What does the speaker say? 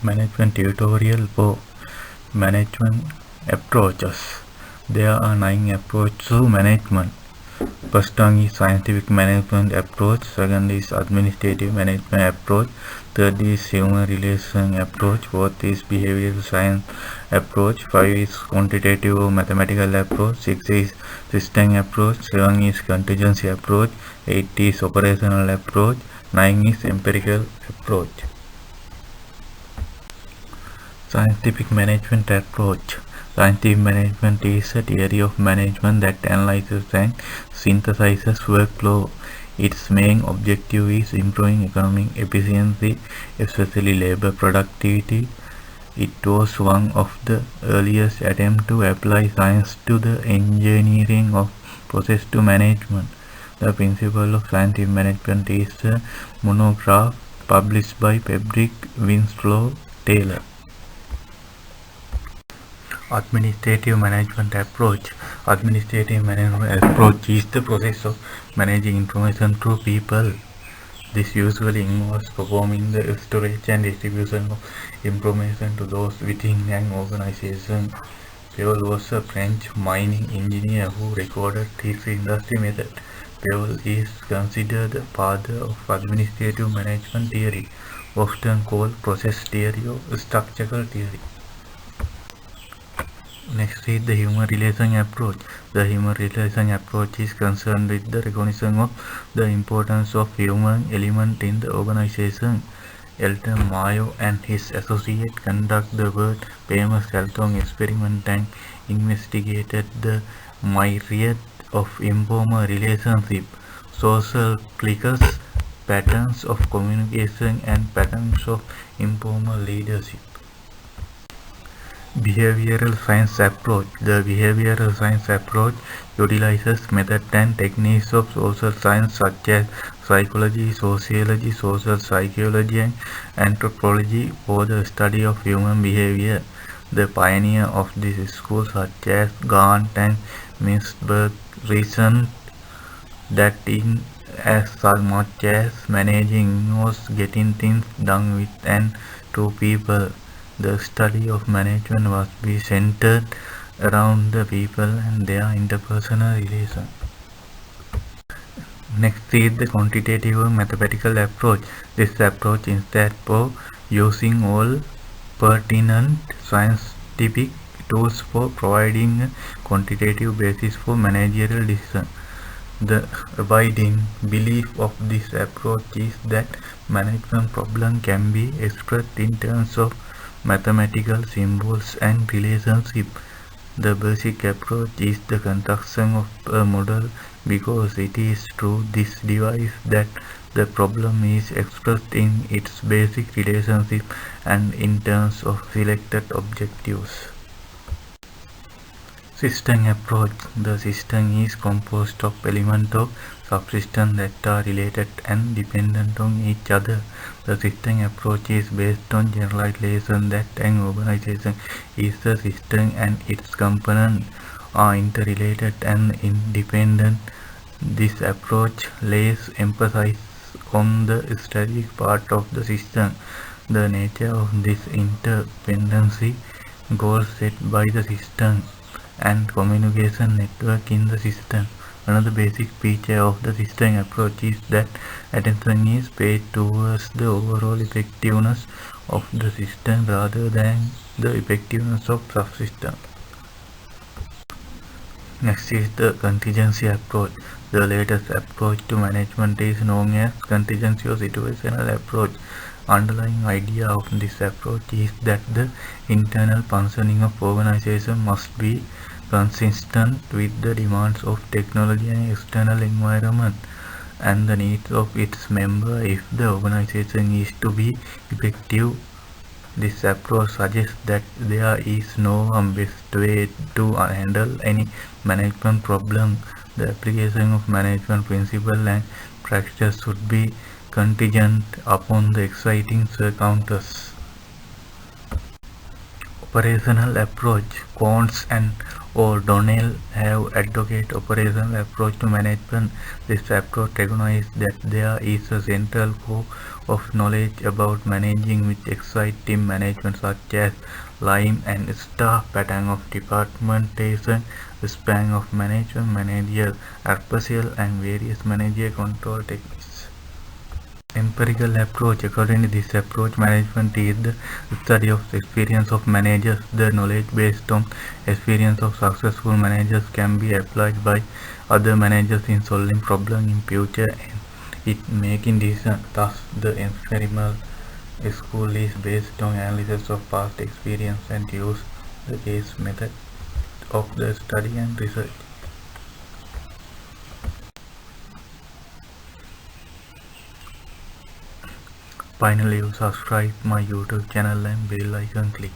Management tutorial for management approaches. There are 9 approaches to management. First one is scientific management approach, second is administrative management approach, third is human relation approach, fourth is behavioral science approach, 5 is quantitative mathematical approach, 6 is system approach, 7 is contingency approach, 8 is operational approach, 9 is empirical approach. Scientific management approach. Scientific management is a theory of management that analyzes and synthesizes workflow. Its main objective is improving economic efficiency, especially labor productivity. It was one of the earliest attempts to apply science to the engineering of process to management. The principle of scientific management is a monograph published by Frederick Winslow Taylor. Administrative management approach. Administrative management approach is the process of managing information through people. This usually involves performing the storage and distribution of information to those within an organization. Pavol was a French mining engineer who recorded his industry method. Pavol is considered the father of administrative management theory, often called process theory or structural theory. Next is the human relation approach. The human relation approach is concerned with the recognition of the importance of human element in the organization. Elton Mayo and his associate conduct the world famous Elton experiment and investigated the myriad of informal relationship, social cliques, patterns of communication and patterns of informal leadership. Behavioral science approach. The behavioral science approach utilizes methods and techniques of social science such as psychology, sociology, social psychology, and anthropology for the study of human behavior. The pioneer of this school, such as Gant and Mintzberg, reasoned that in as much as managing was getting things done with and to people, the study of management must be centered around the people and their interpersonal relations. Next is the quantitative mathematical approach. This approach instead of using all pertinent scientific tools for providing a quantitative basis for managerial decisions. The abiding belief of this approach is that management problems can be expressed in terms of mathematical symbols and relationship. The basic approach is the construction of a model because it is through this device that the problem is expressed in its basic relationship and in terms of selected objectives. System approach. The system is composed of elements of subsystems that are related and dependent on each other. The system approach is based on generalization that an organization is a system and its components are interrelated and independent. This approach lays emphasis on the strategic part of the system, the nature of this interdependency, goals set by the system, and communication network in the system. Another basic feature of the system approach is that attention is paid towards the overall effectiveness of the system rather than the effectiveness of subsystem. Next is the contingency approach. The latest approach to management is known as contingency or situational approach. Underlying idea of this approach is that the internal functioning of organization must be consistent with the demands of technology and external environment and the needs of its members if the organization is to be effective. This approach suggests that there is no best way to handle any management problem. The application of management principles and practices should be contingent upon the exciting circumstances. Operational approach. Quants and O'Donnell have advocated operational approach to management. This approach recognizes that there is a central core of knowledge about managing which excite team management such as line and staff pattern of departmentation, span of management, managerial appraisal and various managerial control techniques. Empirical approach. According to this approach, management is the study of the experience of managers. The knowledge based on experience of successful managers can be applied by other managers in solving problems in future and it making decisions. Thus, the empirical school is based on analysis of past experience and use the case method of the study and research. Finally, subscribe my YouTube channel and bell icon click.